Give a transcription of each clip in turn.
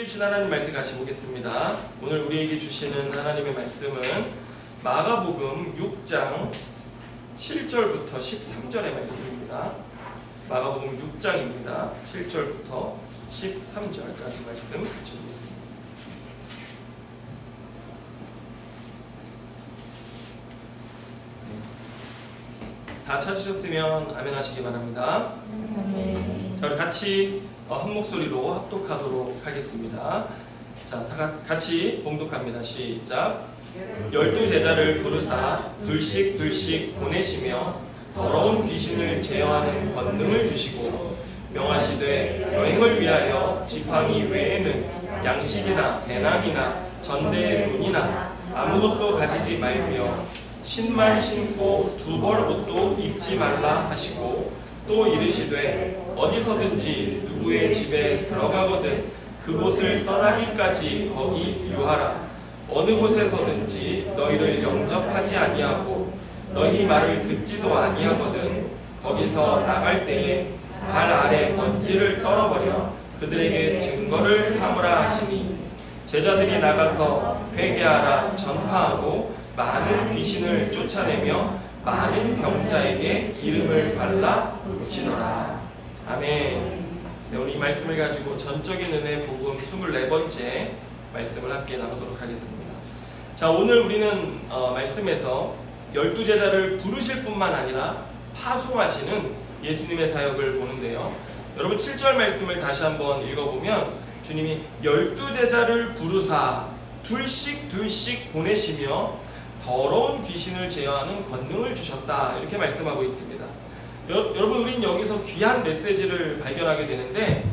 주신 하나님 말씀 같이 보겠습니다. 오늘 우리에게 주시는 하나님의 말씀은 마가복음 6장 7절부터 13절의 말씀입니다. 마가복음 6장입니다. 7절부터 13절까지 말씀 같이 보겠습니다. 다 찾으셨으면 아멘 하시기 바랍니다. 자, 우리 같이 한 목소리로 합독하도록 하겠습니다. 자, 다 같이 봉독합니다. 시작. 12제자를 부르사 둘씩 보내시며 더러운 귀신을 제어하는 권능을 주시고 명하시되 여행을 위하여 지팡이 외에는 양식이나 배낭이나 전대의 돈이나 아무것도 가지지 말며 신만 신고 두벌 옷도 입지 말라 하시고 또 이르시되 어디서든지 누구의 집에 들어가거든 그곳을 떠나기까지 거기 유하라. 어느 곳에서든지 너희를 영접하지 아니하고 너희 말을 듣지도 아니하거든 거기서 나갈 때에 발 아래 먼지를 떨어버려 그들에게 증거를 삼으라 하시니 제자들이 나가서 회개하라 전파하고 많은 귀신을 쫓아내며 많은 병자에게 기름을 발라 고치더라. 아멘. 네, 오늘 이 말씀을 가지고 전적인 은혜 복음 24번째 말씀을 함께 나누도록 하겠습니다. 자, 오늘 우리는 말씀에서 12제자를 부르실 뿐만 아니라 파송하시는 예수님의 사역을 보는데요. 여러분 7절 말씀을 다시 한번 읽어보면 주님이 12제자를 부르사 둘씩 보내시며 더러운 귀신을 제어하는 권능을 주셨다. 이렇게 말씀하고 있습니다. 여러분 우리는 여기서 귀한 메시지를 발견하게 되는데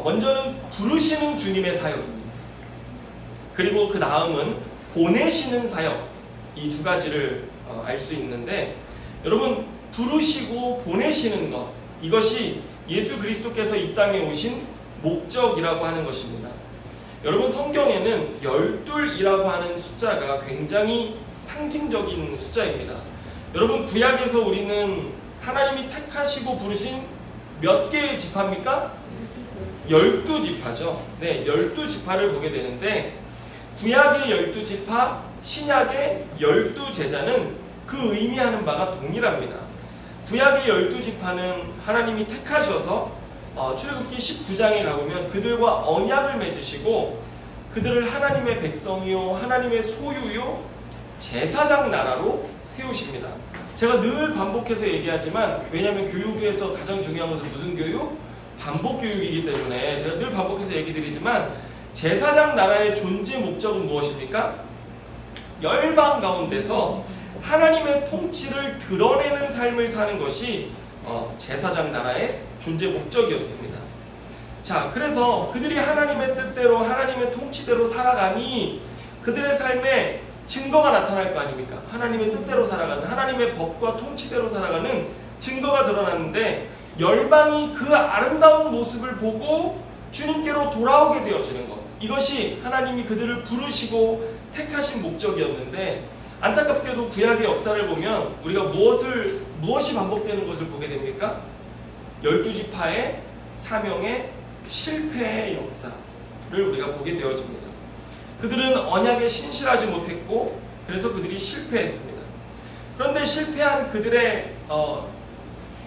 먼저는 부르시는 주님의 사역입니다. 그리고 그 다음은 보내시는 사역, 이 두 가지를 알 수 있는데 여러분 부르시고 보내시는 것, 이것이 예수 그리스도께서 이 땅에 오신 목적이라고 하는 것입니다. 여러분 성경에는 12이라고 하는 숫자가 굉장히 상징적인 숫자입니다. 여러분 구약에서 우리는 하나님이 택하시고 부르신 몇 개의 지파입니까? 12지파죠. 네, 12지파를 보게 되는데 구약의 12지파, 신약의 12제자는 그 의미하는 바가 동일합니다. 구약의 12지파는 하나님이 택하셔서 출애굽기 19장에 가보면 그들과 언약을 맺으시고 그들을 하나님의 백성이요 하나님의 소유요 제사장 나라로 세우십니다. 제가 늘 반복해서 얘기하지만 왜냐하면 교육에서 가장 중요한 것은 무슨 교육? 반복 교육이기 때문에 제가 늘 반복해서 얘기 드리지만 제사장 나라의 존재 목적은 무엇입니까? 열방 가운데서 하나님의 통치를 드러내는 삶을 사는 것이 제사장 나라의 존재 목적이었습니다. 자, 그래서 그들이 하나님의 뜻대로 하나님의 통치대로 살아가니 그들의 삶에 증거가 나타날 거 아닙니까? 하나님의 뜻대로 살아가는, 하나님의 법과 통치대로 살아가는 증거가 드러나는데 열방이 그 아름다운 모습을 보고 주님께로 돌아오게 되어지는 것, 이것이 하나님이 그들을 부르시고 택하신 목적이었는데 안타깝게도 구약의 역사를 보면 우리가 무엇이 반복되는 것을 보게 됩니까? 12지파의 사명의 실패의 역사를 우리가 보게 되어집니다. 그들은 언약에 신실하지 못했고 그래서 그들이 실패했습니다. 그런데 실패한 그들의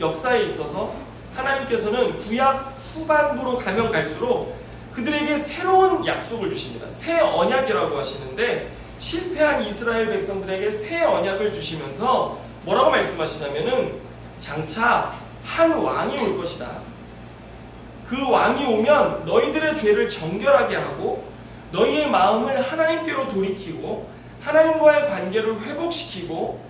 역사에 있어서 하나님께서는 구약 후반부로 가면 갈수록 그들에게 새로운 약속을 주십니다. 새 언약이라고 하시는데 실패한 이스라엘 백성들에게 새 언약을 주시면서 뭐라고 말씀하시냐면은 장차 한 왕이 올 것이다. 그 왕이 오면 너희들의 죄를 정결하게 하고 너희의 마음을 하나님께로 돌이키고 하나님과의 관계를 회복시키고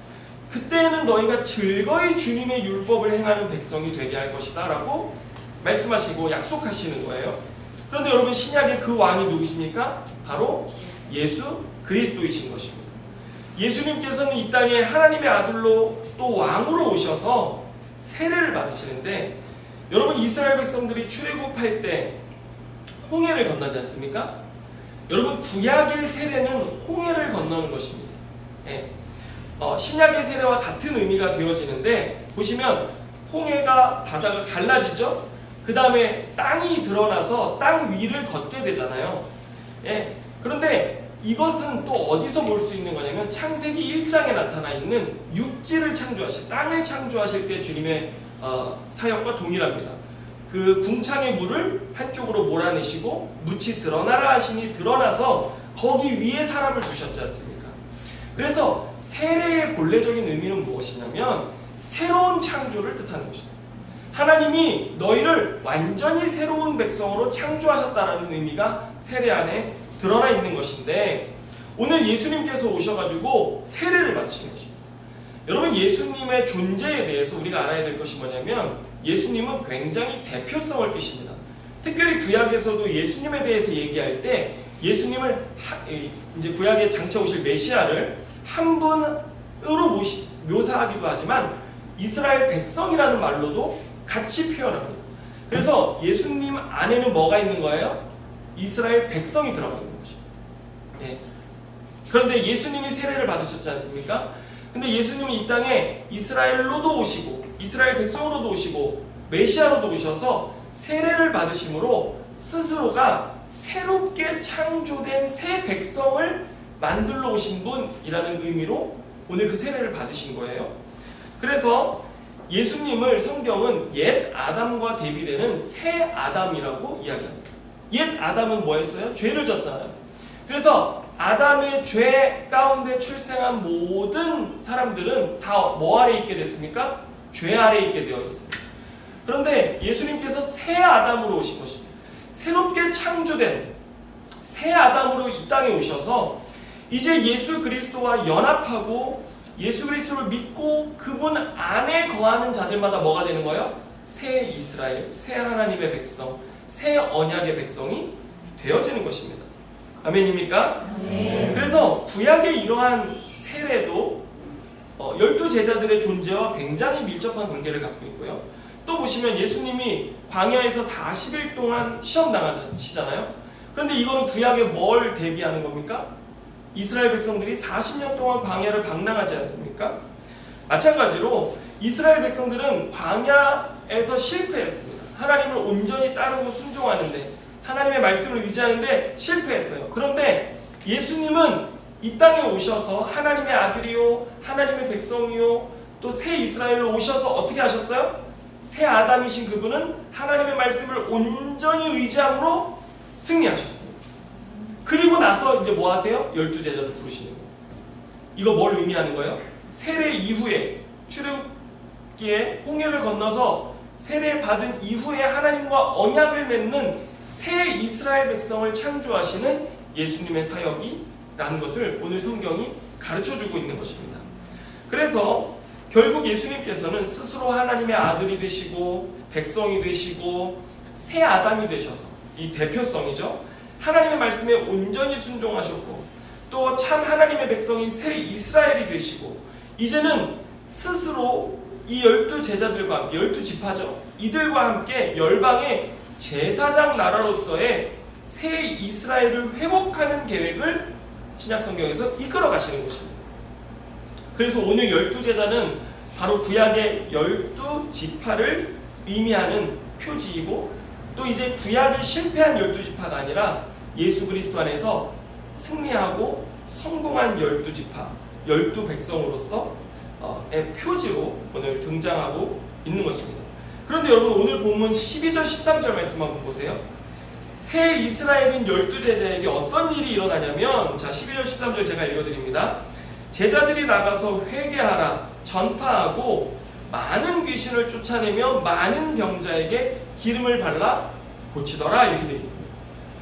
그때에는 너희가 즐거이 주님의 율법을 행하는 백성이 되게 할 것이다 라고 말씀하시고 약속하시는 거예요. 그런데 여러분 신약의 그 왕이 누구십니까? 바로 예수 그리스도이신 것입니다. 예수님께서는 이 땅에 하나님의 아들로 또 왕으로 오셔서 세례를 받으시는데 여러분 이스라엘 백성들이 출애굽할 때 홍해를 건너지 않습니까? 여러분 구약의 세례는 홍해를 건너는 것입니다. 예. 신약의 세례와 같은 의미가 되어지는데 보시면 홍해가 바다가 갈라지죠? 그 다음에 땅이 드러나서 땅 위를 걷게 되잖아요. 예. 그런데 이것은 또 어디서 볼 수 있는 거냐면 창세기 1장에 나타나 있는 육지를 창조하실, 땅을 창조하실 때 주님의 사역과 동일합니다. 그 궁창의 물을 한쪽으로 몰아내시고 묻이 드러나라 하시니 드러나서 거기 위에 사람을 두셨지 않습니까? 그래서 세례의 본래적인 의미는 무엇이냐면 새로운 창조를 뜻하는 것입니다. 하나님이 너희를 완전히 새로운 백성으로 창조하셨다는 의미가 세례 안에 드러나 있는 것인데, 오늘 예수님께서 오셔가지고 세례를 받으시는 것입니다. 여러분, 예수님의 존재에 대해서 우리가 알아야 될 것이 뭐냐면 예수님은 굉장히 대표성을 띠십니다. 특별히 구약에서도 예수님에 대해서 얘기할 때 예수님을 이제 구약에 장차 오실 메시아를 한 분으로 묘사하기도 하지만 이스라엘 백성이라는 말로도 같이 표현합니다. 그래서 예수님 안에는 뭐가 있는 거예요? 이스라엘 백성이 들어가 있는 것입니다. 예. 그런데 예수님이 세례를 받으셨지 않습니까? 근데 예수님은 이 땅에 이스라엘로도 오시고 이스라엘 백성으로도 오시고 메시아로도 오셔서 세례를 받으심으로 스스로가 새롭게 창조된 새 백성을 만들러 오신 분이라는 의미로 오늘 그 세례를 받으신 거예요. 그래서 예수님을 성경은 옛 아담과 대비되는 새 아담이라고 이야기합니다. 옛 아담은 뭐였어요? 죄를 졌잖아요. 그래서 아담의 죄 가운데 출생한 모든 사람들은 다 뭐 아래 있게 됐습니까? 죄 아래 있게 되어졌습니다. 그런데 예수님께서 새 아담으로 오신 것입니다. 새롭게 창조된 새 아담으로 이 땅에 오셔서 이제 예수 그리스도와 연합하고 예수 그리스도를 믿고 그분 안에 거하는 자들마다 뭐가 되는 거예요? 새 이스라엘, 새 하나님의 백성, 새 언약의 백성이 되어지는 것입니다. 아멘입니까? 네. 그래서 구약의 이러한 세례도 12제자들의 존재와 굉장히 밀접한 관계를 갖고 있고요. 또 보시면 예수님이 광야에서 40일 동안 시험 당하시잖아요. 그런데 이거는 구약에 뭘 대비하는 겁니까? 이스라엘 백성들이 40년 동안 광야를 방랑하지 않습니까? 마찬가지로 이스라엘 백성들은 광야에서 실패했습니다. 하나님을 온전히 따르고 순종하는데, 하나님의 말씀을 의지하는데 실패했어요. 그런데 예수님은 이 땅에 오셔서 하나님의 아들이요 하나님의 백성이요 또 새 이스라엘로 오셔서 어떻게 하셨어요? 새 아담이신 그분은 하나님의 말씀을 온전히 의지함으로 승리하셨습니다. 그리고 나서 이제 뭐 하세요? 12제자를 부르시는 거예요. 이거 뭘 의미하는 거예요? 세례 이후에 출애굽기에 홍해를 건너서 세례 받은 이후에 하나님과 언약을 맺는 새 이스라엘 백성을 창조하시는 예수님의 사역이라는 것을 오늘 성경이 가르쳐주고 있는 것입니다. 그래서 결국 예수님께서는 스스로 하나님의 아들이 되시고 백성이 되시고 새 아담이 되셔서, 이 대표성이죠. 하나님의 말씀에 온전히 순종하셨고 또 참 하나님의 백성인 새 이스라엘이 되시고 이제는 스스로 이 12제자들과 함께 12지파죠. 이들과 함께 열방의 제사장 나라로서의 새 이스라엘을 회복하는 계획을 신약성경에서 이끌어 가시는 것입니다. 그래서 오늘 12제자는 바로 구약의 12지파를 의미하는 표지이고 또 이제 구약에 실패한 12지파가 아니라 예수 그리스도 안에서 승리하고 성공한 12지파, 12백성으로서의 표지로 오늘 등장하고 있는 것입니다. 그런데 여러분, 오늘 본문 12절 13절 말씀 한번 보세요. 새 이스라엘인 12제자에게 어떤 일이 일어나냐면, 자 12절 13절 제가 읽어드립니다. 제자들이 나가서 회개하라 전파하고 많은 귀신을 쫓아내며 많은 병자에게 기름을 발라 고치더라, 이렇게 되어 있습니다.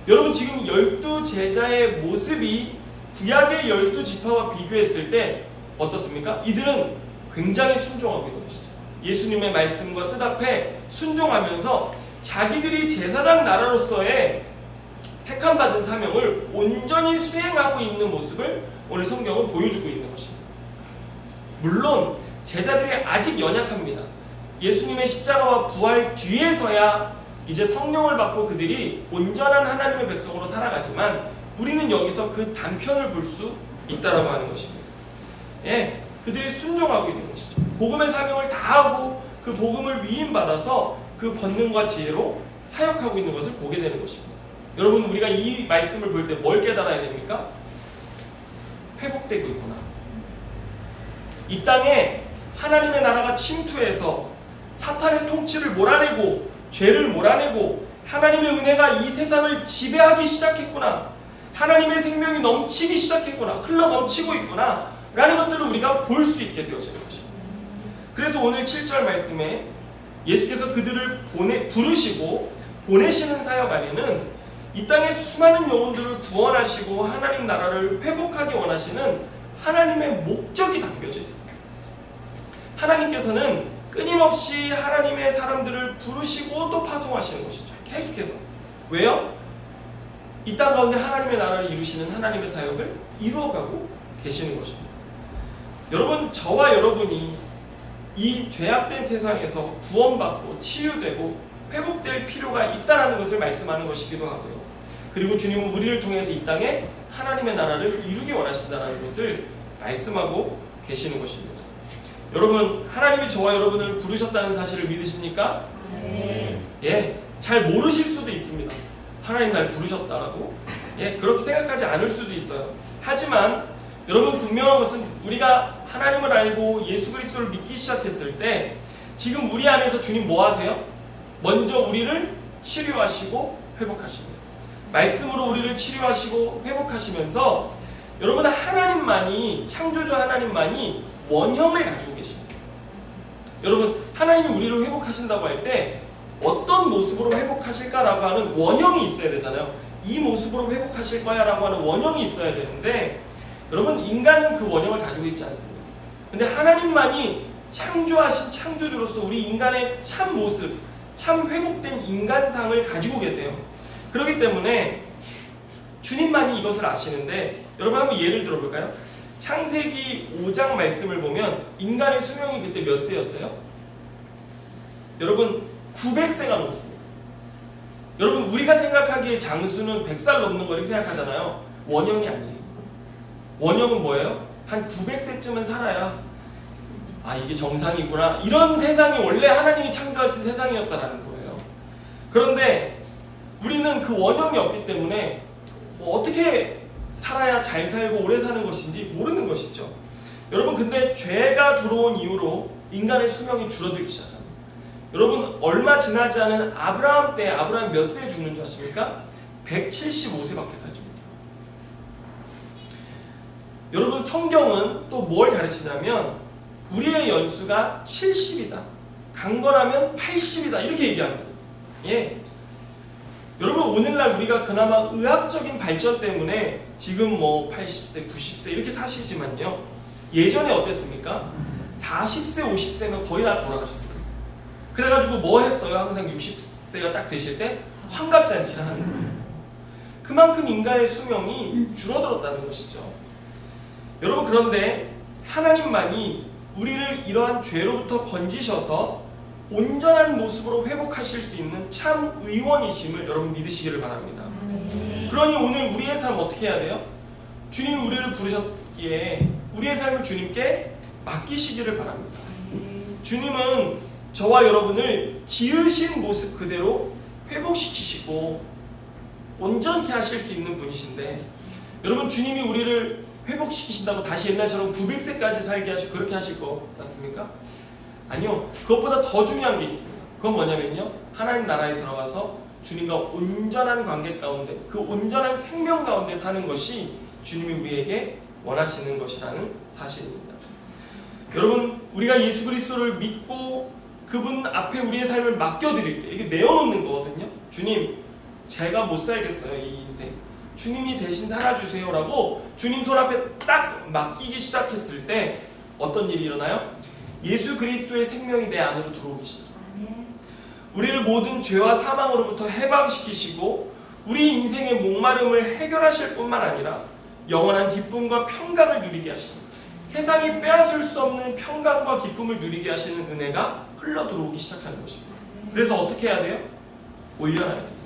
여러분, 지금 12제자의 모습이 구약의 12지파와 비교했을 때 어떻습니까? 이들은 굉장히 순종하고 있는 것이죠. 예수님의 말씀과 뜻 앞에 순종하면서 자기들이 제사장 나라로서의 택함받은 사명을 온전히 수행하고 있는 모습을 오늘 성경은 보여주고 있는 것입니다. 물론 제자들이 아직 연약합니다. 예수님의 십자가와 부활 뒤에서야 이제 성령을 받고 그들이 온전한 하나님의 백성으로 살아가지만 우리는 여기서 그 단편을 볼 수 있다라고 하는 것입니다. 그들이 순종하고 있는 것이죠. 복음의 사명을 다하고 그 복음을 위임받아서 그 권능과 지혜로 사역하고 있는 것을 보게 되는 것입니다. 여러분, 우리가 이 말씀을 볼 때 뭘 깨달아야 됩니까? 회복되고 있구나. 이 땅에 하나님의 나라가 침투해서 사탄의 통치를 몰아내고 죄를 몰아내고 하나님의 은혜가 이 세상을 지배하기 시작했구나. 하나님의 생명이 넘치기 시작했구나. 흘러 넘치고 있구나. 라는 것들을 우리가 볼 수 있게 되어지는 것입니다. 그래서 오늘 7절 말씀에 예수께서 그들을 부르시고 보내시는 사역 안에는 이 땅의 수많은 영혼들을 구원하시고 하나님 나라를 회복하기 원하시는 하나님의 목적이 담겨져 있습니다. 하나님께서는 끊임없이 하나님의 사람들을 부르시고 또 파송하시는 것이죠. 계속해서. 왜요? 이 땅 가운데 하나님의 나라를 이루시는 하나님의 사역을 이루어가고 계시는 것입니다. 여러분, 저와 여러분이 이 죄악된 세상에서 구원받고 치유되고 회복될 필요가 있다는 것을 말씀하는 것이기도 하고요. 그리고 주님은 우리를 통해서 이 땅에 하나님의 나라를 이루기 원하신다는 것을 말씀하고 계시는 것입니다. 여러분, 하나님이 저와 여러분을 부르셨다는 사실을 믿으십니까? 네. 예, 잘 모르실 수도 있습니다. 하나님 날 부르셨다라고. 예, 그렇게 생각하지 않을 수도 있어요. 하지만 여러분, 분명한 것은 우리가 하나님을 알고 예수 그리스도를 믿기 시작했을 때 지금 우리 안에서 주님 뭐 하세요? 먼저 우리를 치료하시고 회복하십니다. 말씀으로 우리를 치료하시고 회복하시면서 여러분, 하나님만이, 창조주 하나님만이 원형을 가지고 계십니다. 여러분, 하나님이 우리를 회복하신다고 할 때 어떤 모습으로 회복하실까라고 하는 원형이 있어야 되잖아요. 이 모습으로 회복하실 거야 라고 하는 원형이 있어야 되는데 여러분, 인간은 그 원형을 가지고 있지 않습니다. 근데 하나님만이 창조하신 창조주로서 우리 인간의 참 모습, 참 회복된 인간상을 가지고 계세요. 그렇기 때문에 주님만이 이것을 아시는데 여러분, 한번 예를 들어볼까요? 창세기 5장 말씀을 보면 인간의 수명이 그때 몇 세였어요? 여러분, 900세가 넘습니다. 여러분, 우리가 생각하기에 장수는 100살 넘는 거를 생각하잖아요. 원형이 아니에요. 원형은 뭐예요? 한 900세쯤은 살아야 아, 이게 정상이구나. 이런 세상이 원래 하나님이 창조하신 세상이었다라는 거예요. 그런데 우리는 그 원형이 없기 때문에 뭐 어떻게 살아야 잘 살고 오래 사는 것인지 모르는 것이죠. 여러분, 근데 죄가 들어온 이후로 인간의 수명이 줄어들기 시작합니다. 여러분, 얼마 지나지 않은 아브라함 때 아브라함 몇 세에 죽는 줄 아십니까? 175세밖에 살지 못해요. 여러분, 성경은 또 뭘 가르치냐면 우리의 연수가 70이다. 강건하면 80이다. 이렇게 얘기합니다. 예. 여러분, 오늘날 우리가 그나마 의학적인 발전 때문에 지금 뭐 80세, 90세 이렇게 사시지만요. 예전에 어땠습니까? 40세, 50세면 거의 다 돌아가셨어요. 그래가지고 뭐 했어요? 항상 60세가 딱 되실 때 환갑잔치를 하는 거예요. 그만큼 인간의 수명이 줄어들었다는 것이죠. 여러분, 그런데 하나님만이 우리를 이러한 죄로부터 건지셔서 온전한 모습으로 회복하실 수 있는 참 의원이심을 여러분 믿으시기를 바랍니다. 그러니 오늘 우리의 삶 어떻게 해야 돼요? 주님이 우리를 부르셨기에 우리의 삶을 주님께 맡기시기를 바랍니다. 주님은 저와 여러분을 지으신 모습 그대로 회복시키시고 온전케 하실 수 있는 분이신데 여러분, 주님이 우리를 회복시키신다고 다시 옛날처럼 900세까지 살게 하시고 그렇게 하실 것 같습니까? 아니요. 그것보다 더 중요한 게 있습니다. 그건 뭐냐면요, 하나님 나라에 들어가서 주님과 온전한 관계 가운데, 그 온전한 생명 가운데 사는 것이 주님이 우리에게 원하시는 것이라는 사실입니다. 여러분, 우리가 예수 그리스도를 믿고 그분 앞에 우리의 삶을 맡겨드릴 때 이게 내어놓는 거거든요. 주님, 제가 못 살겠어요, 이 인생. 주님이 대신 살아주세요 라고 주님 손 앞에 딱 맡기기 시작했을 때 어떤 일이 일어나요? 예수 그리스도의 생명이 내 안으로 들어오기 시작합니다. 우리를 모든 죄와 사망으로부터 해방시키시고 우리 인생의 목마름을 해결하실 뿐만 아니라 영원한 기쁨과 평강을 누리게 하십니다. 세상이 빼앗을 수 없는 평강과 기쁨을 누리게 하시는 은혜가 흘러 들어오기 시작하는 것입니다. 그래서 어떻게 해야 돼요? 올려놔야 돼요.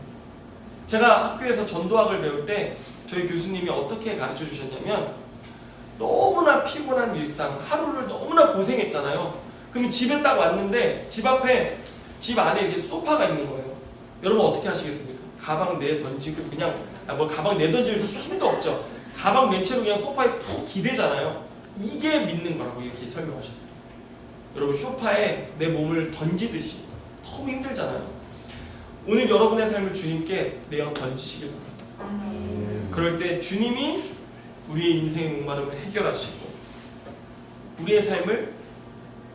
제가 학교에서 전도학을 배울 때 저희 교수님이 어떻게 가르쳐 주셨냐면 너무나 피곤한 일상, 하루를 너무나 고생했잖아요. 그럼 집에 딱 왔는데 집 앞에 집 안에 이렇게 소파가 있는 거예요. 여러분 어떻게 하시겠습니까? 가방 내 던지고 그냥 뭐 가방 내 던질 힘도 없죠. 가방 맨 채로 그냥 소파에 푹 기대잖아요. 이게 믿는 거라고 이렇게 설명하셨어요. 여러분 소파에 내 몸을 던지듯이 너무 힘들잖아요. 오늘 여러분의 삶을 주님께 내어 던지시길 바랍니다. 그럴 때 주님이 우리의 인생의 목마름을 해결하시고 우리의 삶을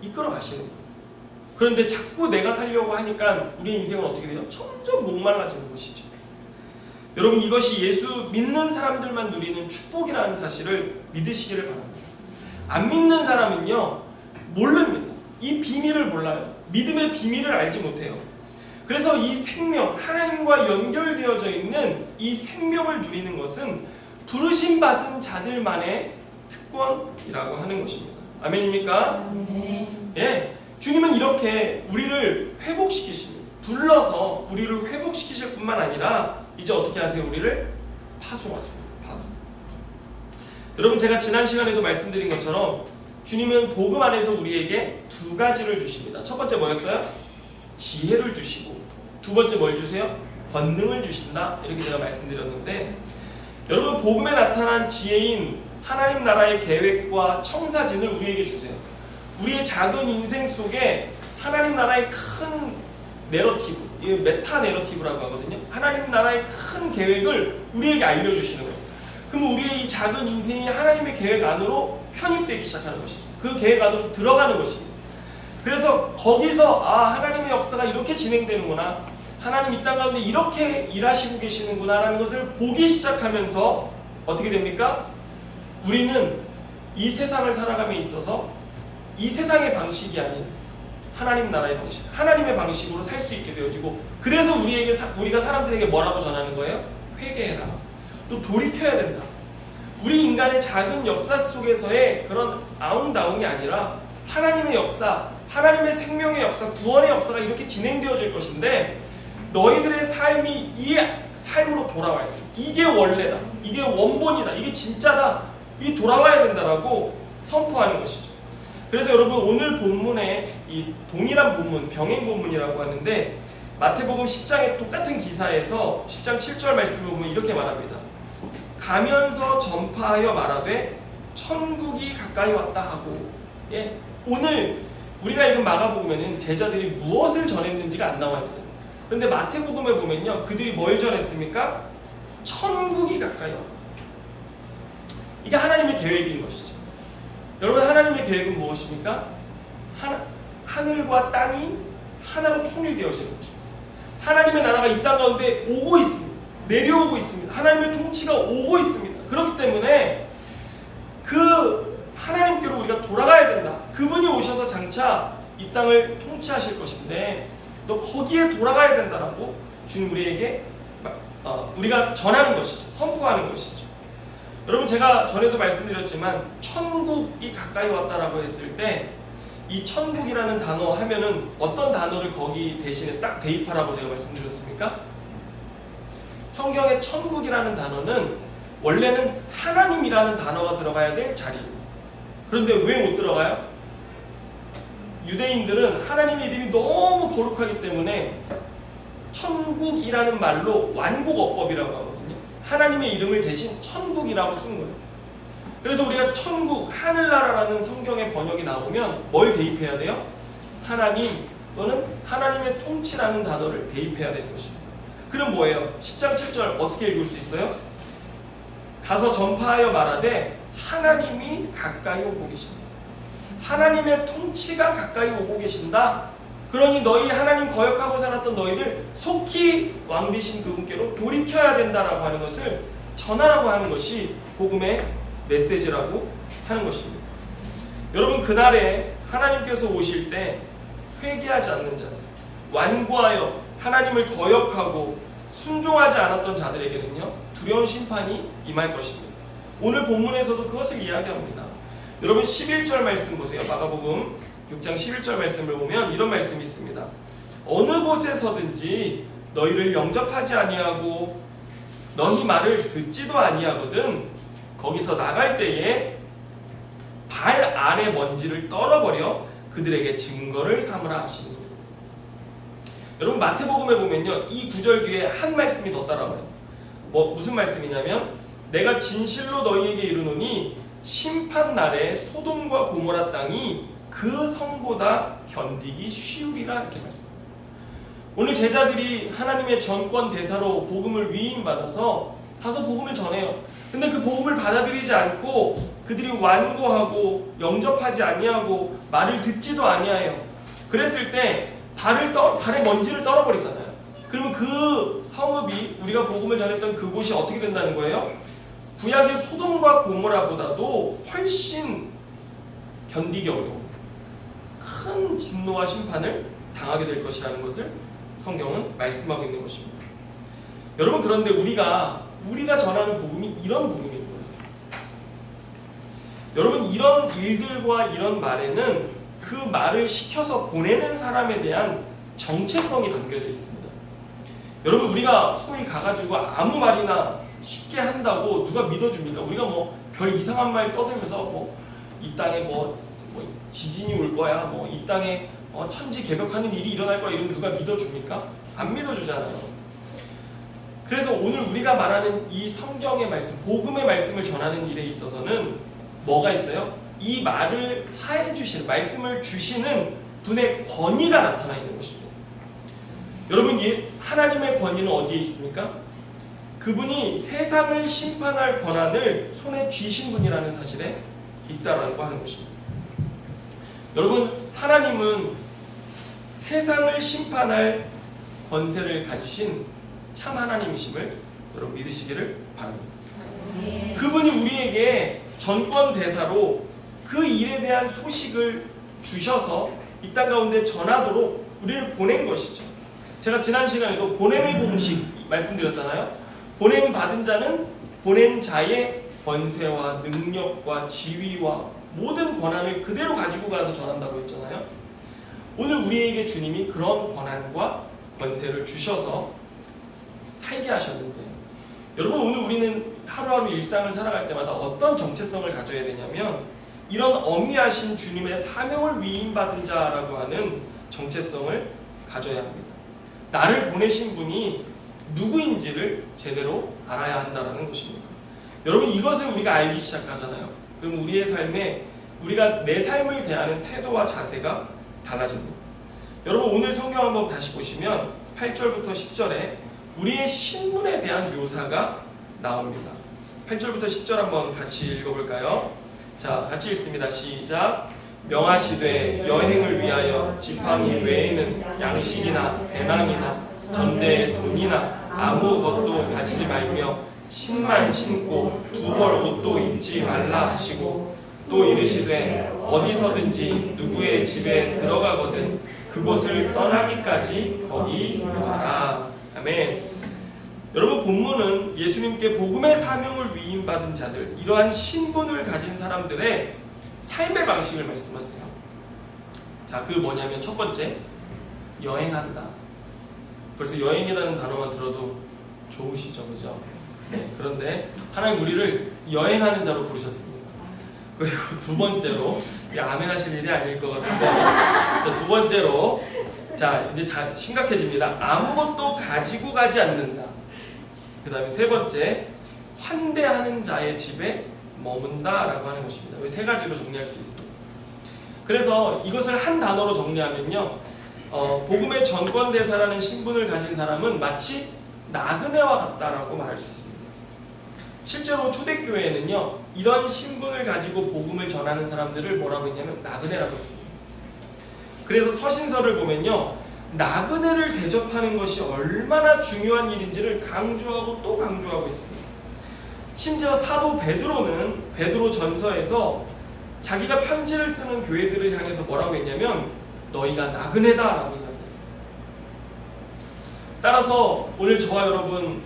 이끌어 가시는 거예요. 그런데 자꾸 내가 살려고 하니까 우리의 인생은 어떻게 돼요? 점점 목말라지는 것이죠. 여러분 이것이 예수 믿는 사람들만 누리는 축복이라는 사실을 믿으시기를 바랍니다. 안 믿는 사람은요 모릅니다. 이 비밀을 몰라요. 믿음의 비밀을 알지 못해요. 그래서 이 생명, 하나님과 연결되어져 있는 이 생명을 누리는 것은 부르심 받은 자들만의 특권이라고 하는 것입니다. 아멘입니까? 예, 주님은 이렇게 우리를 회복시키십니다. 불러서 우리를 회복시키실 뿐만 아니라 이제 어떻게 하세요? 우리를 파송하십니다. 파송. 여러분 제가 지난 시간에도 말씀드린 것처럼 주님은 복음 안에서 우리에게 두 가지를 주십니다. 첫 번째 뭐였어요? 지혜를 주시고 두 번째 뭘 주세요? 권능을 주신다. 이렇게 제가 말씀드렸는데 여러분 복음에 나타난 지혜인 하나님 나라의 계획과 청사진을 우리에게 주세요. 우리의 작은 인생 속에 하나님 나라의 큰 내러티브, 이 메타 내러티브라고 하거든요. 하나님 나라의 큰 계획을 우리에게 알려주시는 거예요. 그럼 우리의 이 작은 인생이 하나님의 계획 안으로 편입되기 시작하는 것이죠. 그 계획 안으로 들어가는 것입니다. 그래서 거기서 하나님의 역사가 이렇게 진행되는구나, 하나님 이 땅 가운데 이렇게 일하시고 계시는구나 라는 것을 보기 시작하면서 어떻게 됩니까? 우리는 이 세상을 살아감에 있어서 이 세상의 방식이 아닌 하나님 나라의 방식, 하나님의 방식으로 살 수 있게 되어지고, 그래서 우리가 사람들에게 뭐라고 전하는 거예요? 회개해라. 또 돌이켜야 된다. 우리 인간의 작은 역사 속에서의 그런 아웅다웅이 아니라 하나님의 역사, 하나님의 생명의 역사, 구원의 역사가 이렇게 진행되어질 것인데 너희들의 삶이 이 삶으로 돌아와야 돼. 이게 원래다. 이게 원본이다. 이게 진짜다. 이 돌아와야 된다라고 선포하는 것이죠. 그래서 여러분 오늘 본문에 이 동일한 본문, 병행 본문이라고 하는데 마태복음 10장의 똑같은 기사에서 10장 7절 말씀을 보면 이렇게 말합니다. 가면서 전파하여 말하되 천국이 가까이 왔다 하고, 예, 오늘 우리가 읽은 마가복음에는 제자들이 무엇을 전했는지가 안 나와 있어요. 그런데 마태복음에 보면요, 그들이 뭘 전했습니까? 천국이 가까이 왔다. 이게 하나님의 계획인 것이죠. 여러분 하나님의 계획은 무엇입니까? 하늘과 땅이 하나로 통일되어지는 것입니다. 하나님의 나라가 이 땅 가운데 오고 있습니다. 내려오고 있습니다. 하나님의 통치가 오고 있습니다. 그렇기 때문에 그 하나님께로 우리가 돌아가야 된다. 그분이 오셔서 장차 이 땅을 통치하실 것인데 너 거기에 돌아가야 된다라고 주님 우리에게 우리가 전하는 것이죠. 선포하는 것이죠. 여러분 제가 전에도 말씀드렸지만 천국이 가까이 왔다라고 했을 때 이 천국이라는 단어 하면은 어떤 단어를 거기 대신에 딱 대입하라고 제가 말씀드렸습니까? 성경의 천국이라는 단어는 원래는 하나님이라는 단어가 들어가야 될 자리입니다. 그런데 왜 못 들어가요? 유대인들은 하나님의 이름이 너무 거룩하기 때문에 천국이라는 말로 완곡어법이라고 하거든요. 하나님의 이름을 대신 천국이라고 쓴 거예요. 그래서 우리가 천국, 하늘나라라는 성경의 번역이 나오면 뭘 대입해야 돼요? 하나님 또는 하나님의 통치라는 단어를 대입해야 되는 것입니다. 그럼 뭐예요? 10장 7절 어떻게 읽을 수 있어요? 가서 전파하여 말하되 하나님이 가까이 오고 계신다. 하나님의 통치가 가까이 오고 계신다. 그러니 너희 하나님 거역하고 살았던 너희들 속히 왕 되신 그분께로 돌이켜야 된다라고 하는 것을 전하라고 하는 것이 복음의 메시지라고 하는 것입니다. 여러분 그날에 하나님께서 오실 때 회개하지 않는 자들, 완고하여 하나님을 거역하고 순종하지 않았던 자들에게는요 두려운 심판이 임할 것입니다. 오늘 본문에서도 그것을 이야기합니다. 여러분 11절 말씀 보세요. 마가복음 6장 11절 말씀을 보면 이런 말씀이 있습니다. 어느 곳에서든지 너희를 영접하지 아니하고 너희 말을 듣지도 아니하거든 거기서 나갈 때에 발 아래 먼지를 떨어버려 그들에게 증거를 삼으라 하시니. 여러분 마태복음에 보면요, 이 구절 뒤에 한 말씀이 더 따라와요. 무슨 말씀이냐면 내가 진실로 너희에게 이르노니 심판 날에 소돔과 고모라 땅이 그 성보다 견디기 쉬우리라 이렇게 말씀합니다. 오늘 제자들이 하나님의 전권 대사로 복음을 위임받아서 가서 복음을 전해요. 근데 그 복음을 받아들이지 않고 그들이 완고하고 영접하지 아니하고 말을 듣지도 아니하여 그랬을 때 발에 먼지를 떨어버리잖아요. 그러면 그 성읍이 우리가 복음을 전했던 그곳이 어떻게 된다는 거예요? 구약의 소돔과 고모라보다도 훨씬 견디기 어려운 큰 진노와 심판을 당하게 될 것이라는 것을 성경은 말씀하고 있는 것입니다. 여러분, 그런데 우리가 전하는 복음이 이런 복음인 거예요. 여러분, 이런 일들과 이런 말에는 그 말을 시켜서 보내는 사람에 대한 정체성이 담겨져 있습니다. 여러분, 우리가 소위 가가지고 아무 말이나 쉽게 한다고 누가 믿어줍니까? 우리가 뭐 별 이상한 말 떠들면서 이 땅에 지진이 올 거야, 이 땅에 천지 개벽하는 일이 일어날 거야 이러면 누가 믿어줍니까? 안 믿어주잖아요. 그래서 오늘 우리가 말하는 이 성경의 말씀, 복음의 말씀을 전하는 일에 있어서는 뭐가 있어요? 이 말을 하해 주시는, 말씀을 주시는 분의 권위가 나타나 있는 것입니다. 여러분, 하나님의 권위는 어디에 있습니까? 그분이 세상을 심판할 권한을 손에 쥐신 분이라는 사실에 있다라고 하는 것입니다. 여러분, 하나님은 세상을 심판할 권세를 가지신 참 하나님이심을 여러분 믿으시기를 바랍니다. 그분이 우리에게 전권 대사로 그 일에 대한 소식을 주셔서 이 땅 가운데 전하도록 우리를 보낸 것이죠. 제가 지난 시간에도 보냄의 공식 말씀드렸잖아요. 보냄 받은 자는 보낸 자의 권세와 능력과 지위와 모든 권한을 그대로 가지고 가서 전한다고 했잖아요. 오늘 우리에게 주님이 그런 권한과 권세를 주셔서 살게 하셨는데, 여러분, 오늘 우리는 하루하루 일상을 살아갈 때마다 어떤 정체성을 가져야 되냐면 이런 어미하신 주님의 사명을 위임받은 자라고 하는 정체성을 가져야 합니다. 나를 보내신 분이 누구인지를 제대로 알아야 한다는 것입니다. 여러분, 이것을 우리가 알기 시작하잖아요. 그럼 우리의 삶에 우리가 내 삶을 대하는 태도와 자세가 달라집니다. 여러분, 오늘 성경 한번 다시 보시면 8절부터 10절에 우리의 신분에 대한 묘사가 나옵니다. 8절부터 10절 한번 같이 읽어볼까요? 자, 같이 읽습니다. 시작. 명하시되 여행을 위하여 지팡이 외에는 양식이나 배낭이나 전대에 돈이나 아무것도 가지지 말며 신만 신고 두 벌 옷도 입지 말라 하시고, 또 이르시되 어디서든지 누구의 집에 들어가거든 그곳을 떠나기까지 거기 명하라. 아멘. 여러분, 본문은 예수님께 복음의 사명을 위임받은 자들, 이러한 신분을 가진 사람들의 삶의 방식을 말씀하세요. 자, 그 뭐냐면 첫 번째, 여행한다. 벌써 여행이라는 단어만 들어도 좋으시죠, 그죠? 네, 그런데 하나님 우리를 여행하는 자로 부르셨습니다. 그리고 두 번째로, 아멘 하실 일이 아닐 것 같은데, 자, 두 번째로, 자, 이제 심각해집니다. 아무것도 가지고 가지 않는다. 그 다음에 세 번째, 환대하는 자의 집에 머문다라고 하는 것입니다. 이 세 가지로 정리할 수 있습니다. 그래서 이것을 한 단어로 정리하면요, 복음의 전권대사라는 신분을 가진 사람은 마치 나그네와 같다라고 말할 수 있습니다. 실제로 초대교회에는요, 이런 신분을 가지고 복음을 전하는 사람들을 뭐라고 했냐면 나그네라고 했습니다. 그래서 서신서를 보면요, 나그네를 대접하는 것이 얼마나 중요한 일인지를 강조하고 또 강조하고 있습니다. 심지어 사도 베드로는 베드로 전서에서 자기가 편지를 쓰는 교회들을 향해서 뭐라고 했냐면 너희가 나그네다라고 이야기했어요. 따라서 오늘 저와 여러분,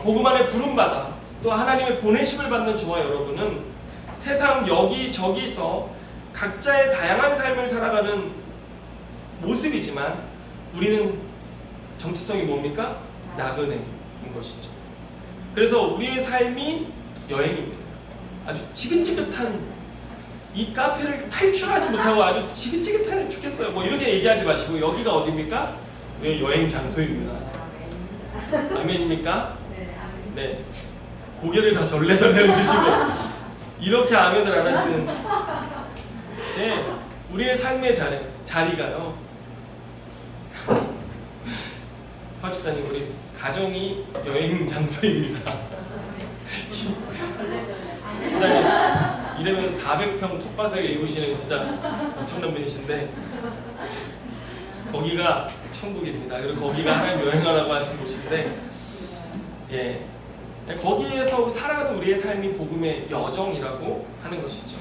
복음 안에 부름받아 또 하나님의 보내심을 받는 저와 여러분은 세상 여기저기서 각자의 다양한 삶을 살아가는 모습이지만 우리는 정체성이 뭡니까? 나그네인 것이죠. 그래서 우리의 삶이 여행입니다. 아주 지긋지긋한 이 카페를 탈출하지 못하고 아주 지긋지긋한 죽겠어요. 뭐 이렇게 얘기하지 마시고 여기가 어디입니까? 우리의 여행 장소입니다. 아멘입니까? 네. 고개를 다 절레절레 흔드시고 이렇게 아멘을 안 하시는, 네, 우리의 삶의 자리가요. 화 집사님, 우리 가정이 여행 장소입니다. 집사님 이러면 400평 텃밭을 입으시는 진짜 엄청난 분이신데 거기가 천국입니다. 그리고 거기가 하나님 여행하라고 하신 곳인데, 예, 거기에서 살아가는 우리의 삶이 복음의 여정이라고 하는 것이죠.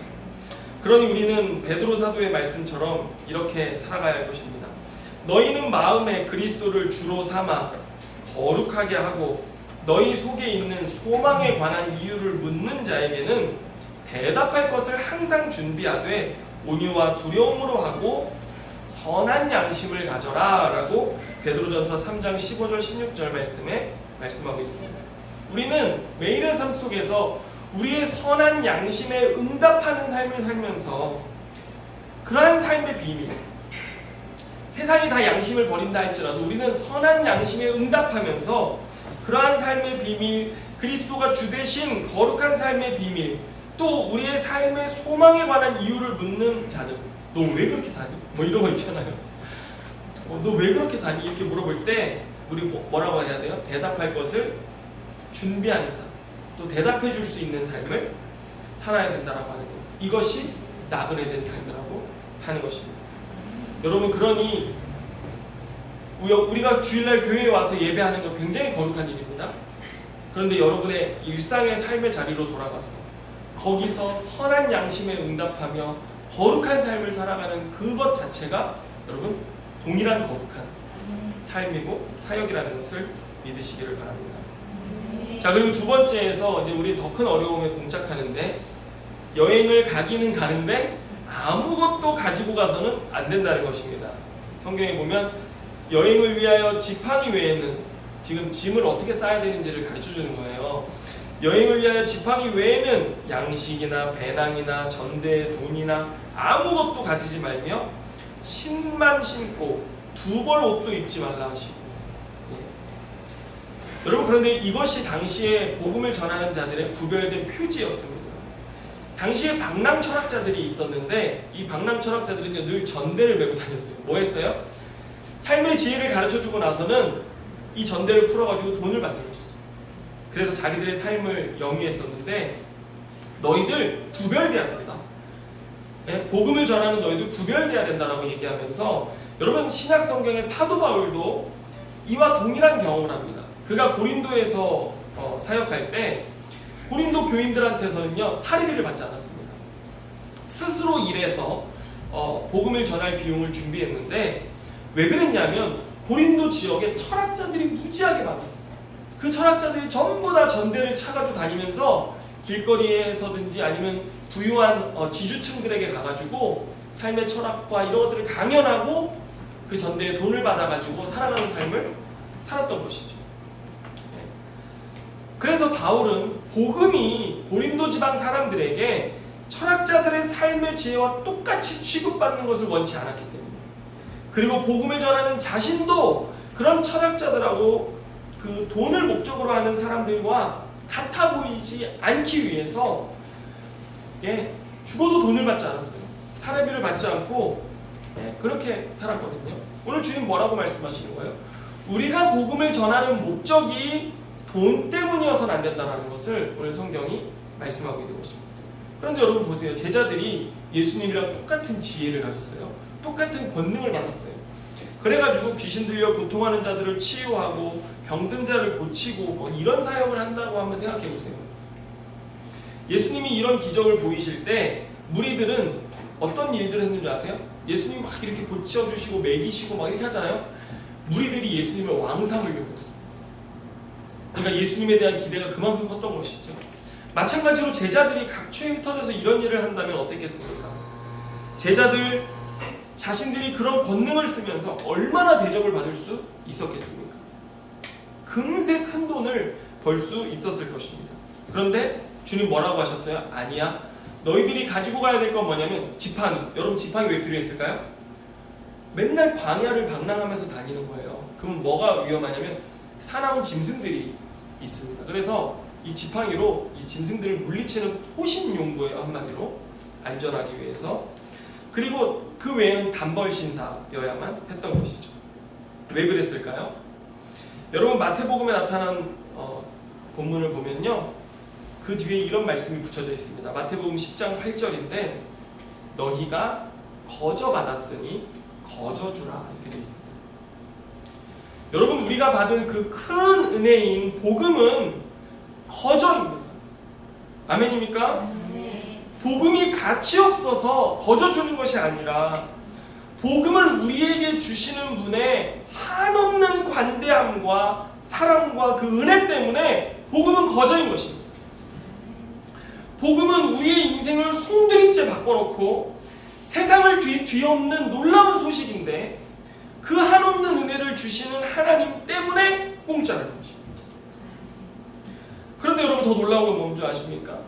그러니 우리는 베드로 사도의 말씀처럼 이렇게 살아가야 할 것입니다. 너희는 마음에 그리스도를 주로 삼아 거룩하게 하고 너희 속에 있는 소망에 관한 이유를 묻는 자에게는 대답할 것을 항상 준비하되 온유와 두려움으로 하고 선한 양심을 가져라 라고 베드로전서 3장 15절 16절 말씀에 말씀하고 있습니다. 우리는 매일의 삶 속에서 우리의 선한 양심에 응답하는 삶을 살면서 그러한 삶의 비밀, 세상이 다 양심을 버린다 할지라도 우리는 선한 양심에 응답하면서 그러한 삶의 비밀, 그리스도가 주 되신 거룩한 삶의 비밀, 또 우리의 삶의 소망에 관한 이유를 묻는 자들, 너 왜 그렇게 사니? 뭐 이런 거 있잖아요. 너 왜 그렇게 사니? 이렇게 물어볼 때 우리 뭐라고 해야 돼요? 대답할 것을 준비하는 삶, 또 대답해 줄 수 있는 삶을 살아야 된다라고 하는 것. 이것이 나그네 된 삶이라고 하는 것입니다. 여러분, 그러니 우리가 주일날 교회에 와서 예배하는 건 굉장히 거룩한 일입니다. 그런데 여러분의 일상의 삶의 자리로 돌아가서 거기서 선한 양심에 응답하며 거룩한 삶을 살아가는 그것 자체가 여러분 동일한 거룩한 삶이고 사역이라는 것을 믿으시기를 바랍니다. 자, 그리고 두 번째에서 이제 우리 더 큰 어려움에 봉착하는데, 여행을 가기는 가는데 아무것도 가지고 가서는 안 된다는 것입니다. 성경에 보면 여행을 위하여 지팡이 외에는, 지금 짐을 어떻게 싸야 되는지를 가르쳐 주는 거예요. 여행을 위하여 지팡이 외에는 양식이나 배낭이나 전대, 돈이나 아무것도 가지지 말며 신만 신고 두 벌 옷도 입지 말라 하시고. 예. 여러분, 그런데 이것이 당시에 복음을 전하는 자들의 구별된 표지였습니다. 당시에 방랑 철학자들이 있었는데 이 방랑 철학자들은 늘 전대를 메고 다녔어요. 뭐 했어요? 삶의 지혜를 가르쳐주고 나서는 이 전대를 풀어가지고 돈을 받는 것이죠. 그래서 자기들의 삶을 영위했었는데, 너희들 구별돼야 된다. 네? 복음을 전하는 너희들 구별돼야 된다라고 얘기하면서, 여러분 신약 성경의 사도 바울도 이와 동일한 경험을 합니다. 그가 고린도에서 사역할 때 고린도 교인들한테서는요 사리비를 받지 않았습니다. 스스로 일해서 복음을 전할 비용을 준비했는데, 왜 그랬냐면 고린도 지역에 철학자들이 무지하게 많았어요. 그 철학자들이 전부 다 전대를 차가지고 다니면서 길거리에서든지 아니면 부유한 지주층들에게 가가지고 삶의 철학과 이런 것들을 강연하고 그 전대에 돈을 받아가지고 살아가는 삶을 살았던 것이죠. 그래서 바울은 복음이 고린도 지방 사람들에게 철학자들의 삶의 지혜와 똑같이 취급받는 것을 원치 않았기 때문에, 그리고 복음을 전하는 자신도 그런 철학자들하고 그 돈을 목적으로 하는 사람들과 같아 보이지 않기 위해서 죽어도 돈을 받지 않았어요. 사례비를 받지 않고 그렇게 살았거든요. 오늘 주님 뭐라고 말씀하시는 거예요? 우리가 복음을 전하는 목적이 돈 때문이어서는 안 된다는 것을 오늘 성경이 말씀하고 있는 것입니다. 그런데 여러분 보세요. 제자들이 예수님이랑 똑같은 지혜를 가졌어요. 똑같은 권능을 받았어요. 그래가지고 귀신 들려 고통하는 자들을 치유하고 병든 자를 고치고 뭐 이런 사역을 한다고 한번 생각해 보세요. 예수님이 이런 기적을 보이실 때 무리들은 어떤 일들을 했는지 아세요? 예수님이 막 이렇게 고쳐주시고 먹이시고 막 이렇게 하잖아요. 무리들이 예수님을 왕삼으려고 했어요. 그러니까 예수님에 대한 기대가 그만큼 컸던 것이죠. 마찬가지로 제자들이 각처에 흩어져서 이런 일을 한다면 어땠겠습니까? 제자들 자신들이 그런 권능을 쓰면서 얼마나 대접을 받을 수 있었겠습니까? 금세 큰 돈을 벌 수 있었을 것입니다. 그런데 주님 뭐라고 하셨어요? 아니야. 너희들이 가지고 가야 될 건 뭐냐면 지팡이. 여러분 지팡이 왜 필요했을까요? 맨날 광야를 방랑하면서 다니는 거예요. 그럼 뭐가 위험하냐면 사나운 짐승들이 있습니다. 그래서 이 지팡이로 이 짐승들을 물리치는 호신용도예요. 한마디로 안전하기 위해서. 그리고 그 외에는 단벌 신사여야만 했던 것이죠. 왜 그랬을까요? 여러분 마태복음에 나타난 본문을 보면요, 그 뒤에 이런 말씀이 붙여져 있습니다. 마태복음 10장 8절인데 너희가 거저 받았으니 거저 주라 이렇게 되어 있습니다. 여러분 우리가 받은 그 큰 은혜인 복음은 거저입니다. 아멘입니까? 네. 복음이 가치 없어서 거저 주는 것이 아니라 복음을 우리에게 주시는 분의 한없는 관대함과 사랑과 그 은혜 때문에 복음은 거저인 것입니다. 복음은 우리의 인생을 송두리째 바꿔놓고 세상을 뒤엎는 놀라운 소식인데 그 한없는 은혜를 주시는 하나님 때문에 공짜라는 것입니다. 그런데 여러분 더 놀라운 건 뭔지 아십니까?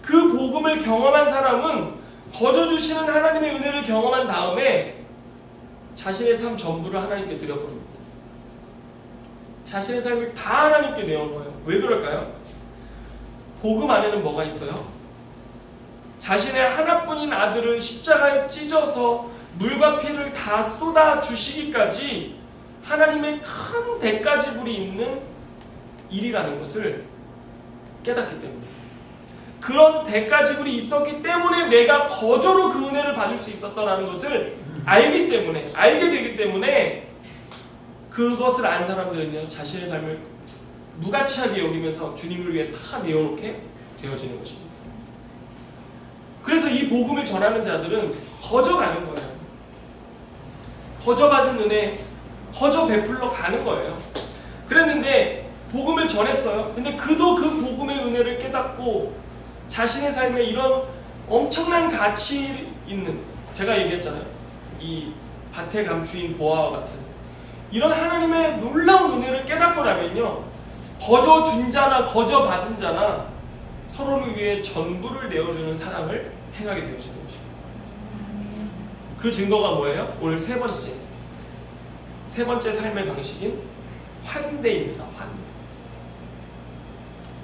그 복음을 경험한 사람은 거저 주시는 하나님의 은혜를 경험한 다음에 자신의 삶 전부를 하나님께 드려버립니다. 자신의 삶을 다 하나님께 내어놓아요. 왜 그럴까요? 복음 안에는 뭐가 있어요? 자신의 하나뿐인 아들을 십자가에 찢어서 물과 피를 다 쏟아 주시기까지 하나님의 큰 대가지불이 있는 일이라는 것을 깨닫기 때문에, 그런 대가지불이 있었기 때문에 내가 거저로 그 은혜를 받을 수 있었다는 것을 알게 되기 때문에 그것을 안 사람들은요 자신의 삶을 무가치하게 여기면서 주님을 위해 다 내어놓게 되어지는 것입니다. 그래서 이 복음을 전하는 자들은 거저가는 거예요. 거저받은 은혜, 거저 베풀러 가는 거예요. 그랬는데 복음을 전했어요. 근데 그도 그 복음의 은혜를 깨닫고 자신의 삶에 이런 엄청난 가치 있는, 제가 얘기했잖아요, 이 밭의 감추인 보아와 같은 이런 하나님의 놀라운 은혜를 깨닫고 나면요, 거저 준 자나 거저 받은 자나 서로를 위해 전부를 내어주는 사랑을 행하게 되어지는 것입니다. 그 증거가 뭐예요? 오늘 세 번째 삶의 방식인 환대입니다. 환대.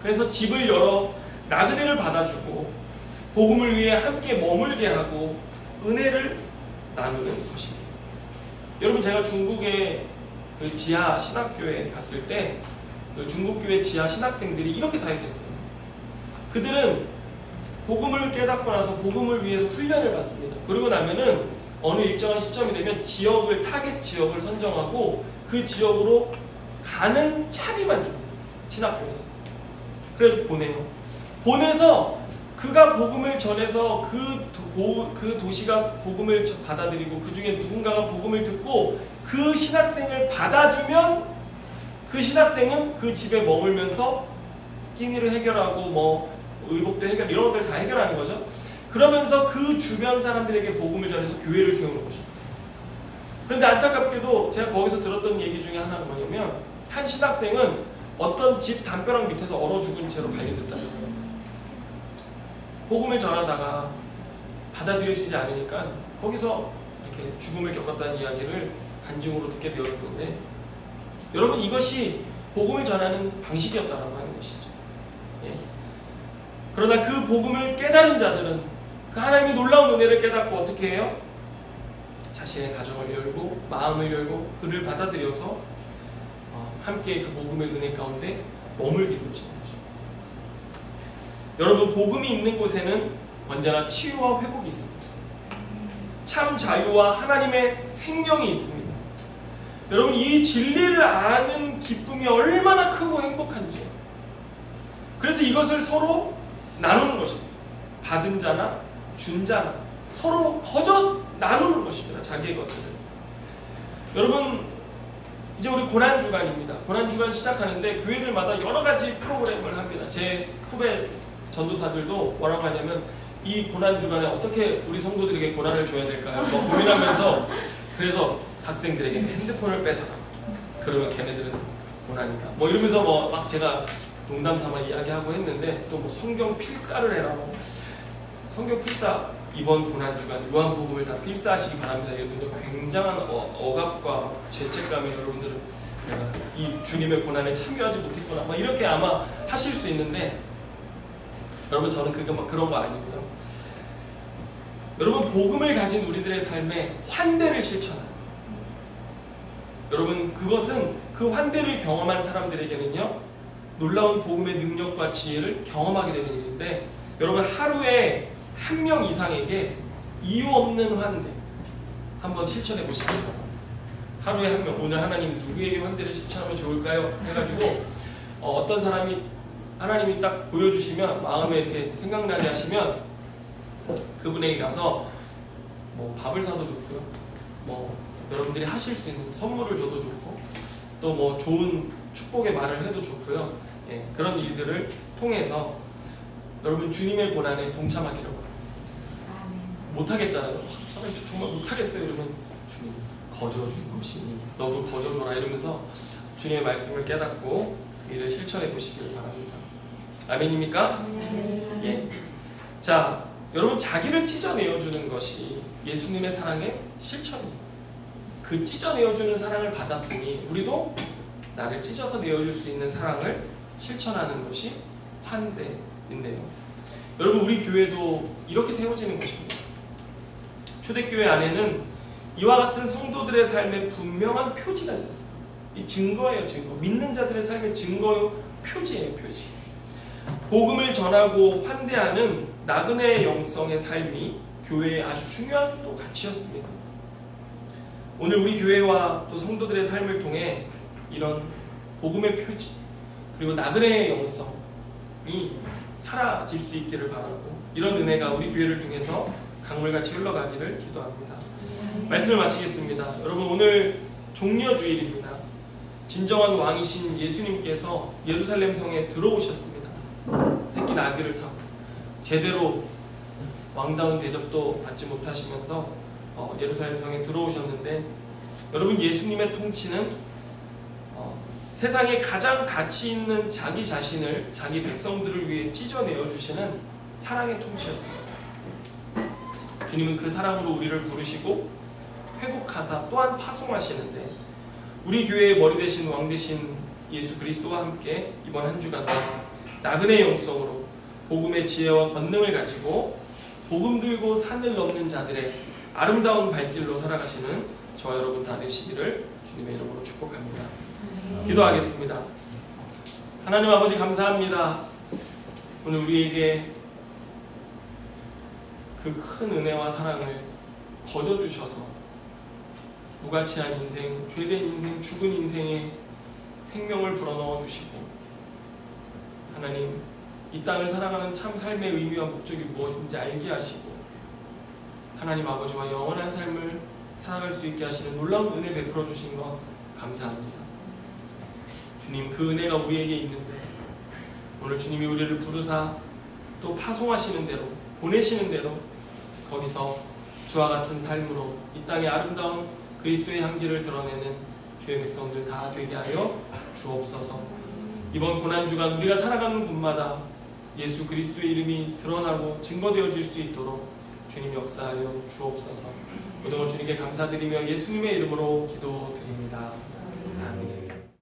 그래서 집을 열어 나그네를 받아주고 복음을 위해 함께 머물게 하고 은혜를 나누는 것입니다. 여러분 제가 중국의 그 지하 신학교에 갔을 때 그 중국교회 지하 신학생들이 이렇게 사역했어요. 그들은 복음을 깨닫고 나서 복음을 위해서 훈련을 받습니다. 그러고 나면은 어느 일정한 시점이 되면 타겟 지역을 선정하고 그 지역으로 가는 차비만 줍니다. 신학교에서. 그래서 보내서 그가 복음을 전해서 그 도시가 복음을 받아들이고 그 중에 누군가가 복음을 듣고 그 신학생을 받아주면 그 신학생은 그 집에 머물면서 끼니를 해결하고 뭐 의복도 해결, 이런 것들 다 해결하는 거죠. 그러면서 그 주변 사람들에게 복음을 전해서 교회를 세우는 것입니다. 그런데 안타깝게도 제가 거기서 들었던 얘기 중에 하나가 뭐냐면 한 신학생은 어떤 집 담벼락 밑에서 얼어 죽은 채로 발견됐다는 거예요. 복음을 전하다가 받아들여지지 않으니까 거기서 이렇게 죽음을 겪었다는 이야기를 간증으로 듣게 되었는데, 여러분 이것이 복음을 전하는 방식이었다라고 하는 것이죠. 예. 그러나 그 복음을 깨달은 자들은 그 하나님의 놀라운 은혜를 깨닫고 어떻게 해요? 자신의 가정을 열고 마음을 열고 그를 받아들여서 함께 그 복음의 은혜 가운데 머물게 되는 것입니다. 여러분 복음이 있는 곳에는 언제나 치유와 회복이 있습니다. 참 자유와 하나님의 생명이 있습니다. 여러분 이 진리를 아는 기쁨이 얼마나 크고 행복한지, 그래서 이것을 서로 나누는 것입니다. 받은 자나 준 자나 서로 거저 나누는 것입니다. 자기의 것들을. 여러분 이제 우리 고난주간입니다. 고난주간 시작하는데 교회들마다 여러 가지 프로그램을 합니다. 제 후배 전도사들도 뭐라고 하냐면 이 고난주간에 어떻게 우리 성도들에게 고난을 줘야 될까요? 뭐 고민하면서, 그래서 학생들에게 핸드폰을 뺏어라. 그러면 걔네들은 고난이다. 뭐 이러면서 뭐 막 제가 농담 삼아 이야기하고 했는데 또 뭐 성경 필사를 해라. 뭐 성경 필사 이번 고난주간 요한복음을 다 필사하시기 바랍니다. 여러분들 굉장한 억압과 죄책감에 여러분들은 내가 이 주님의 고난에 참여하지 못했구나 막 이렇게 아마 하실 수 있는데, 여러분 저는 그게 막 그런 거 아니고요. 여러분 복음을 가진 우리들의 삶에 환대를 실천하는, 여러분 그것은 그 환대를 경험한 사람들에게는요 놀라운 복음의 능력과 지혜를 경험하게 되는 일인데, 여러분 하루에 1명 이상에게 이유 없는 환대 한번 실천해 보시기 바랍니다. 하루에 1명, 오늘 하나님 누구에게 환대를 실천하면 좋을까요? 해가지고 어떤 사람이 하나님이 딱 보여주시면 마음에 이렇게 생각나게 하시면 그분에게 가서 뭐 밥을 사도 좋고요, 뭐 여러분들이 하실 수 있는 선물을 줘도 좋고, 또 뭐 좋은 축복의 말을 해도 좋고요. 예, 그런 일들을 통해서 여러분 주님의 고난에 동참하기를 바랍니다. 못하겠잖아요. 저는 정말 못하겠어요. 이러면 주님 거저준 것이니 너도 거저줘라 이러면서 주님의 말씀을 깨닫고 그 일을 실천해 보시기를 바랍니다. 아멘입니까? 예. 자, 여러분 자기를 찢어내어주는 것이 예수님의 사랑의 실천이에요. 그 찢어내어주는 사랑을 받았으니 우리도 나를 찢어서 내어줄 수 있는 사랑을 실천하는 것이 환대인데요. 여러분 우리 교회도 이렇게 세워지는 것입니다. 초대교회 안에는 이와 같은 성도들의 삶에 분명한 표지가 있었어요. 이 증거예요, 증거. 믿는 자들의 삶의 증거요, 표지예요, 표지. 복음을 전하고 환대하는 나그네의 영성의 삶이 교회의 아주 중요한 또 가치였습니다. 오늘 우리 교회와 또 성도들의 삶을 통해 이런 복음의 표지 그리고 나그네의 영성이 사라질 수 있기를 바라고, 이런 은혜가 우리 교회를 통해서 강물같이 흘러가기를 기도합니다. 말씀을 마치겠습니다. 여러분 오늘 종려주일입니다. 진정한 왕이신 예수님께서 예루살렘 성에 들어오셨습니다. 새끼 나귀를 타고 제대로 왕다운 대접도 받지 못하시면서 예루살렘 성에 들어오셨는데, 여러분 예수님의 통치는 세상에 가장 가치 있는 자기 자신을 자기 백성들을 위해 찢어내어 주시는 사랑의 통치였습니다. 주님은 그 사랑으로 우리를 부르시고 회복하사 또한 파송하시는데, 우리 교회의 머리 되신 왕 되신 예수 그리스도와 함께 이번 한 주간도 나그네 영성으로 복음의 지혜와 권능을 가지고 복음 들고 산을 넘는 자들의 아름다운 발길로 살아가시는 저와 여러분 다 되시기를 주님의 이름으로 축복합니다. 기도하겠습니다. 하나님 아버지 감사합니다. 오늘 우리에게 그 큰 은혜와 사랑을 거저 주셔서 무가치한 인생, 죄된 인생, 죽은 인생에 생명을 불어넣어 주시고, 하나님 이 땅을 살아가는 참 삶의 의미와 목적이 무엇인지 알게 하시고, 하나님 아버지와 영원한 삶을 살아갈 수 있게 하시는 놀라운 은혜 베풀어 주신 것 감사합니다. 주님 그 은혜가 우리에게 있는데 오늘 주님이 우리를 부르사 또 파송하시는 대로 보내시는 대로 거기서 주와 같은 삶으로 이 땅의 아름다운 그리스도의 향기를 드러내는 주의 백성들 다 되게 하여 주옵소서. 이번 고난주간 우리가 살아가는 곳마다 예수 그리스도의 이름이 드러나고 증거되어질 수 있도록 주님 역사하여 주옵소서. 그동안 주님께 감사드리며 예수님의 이름으로 기도드립니다. 아멘.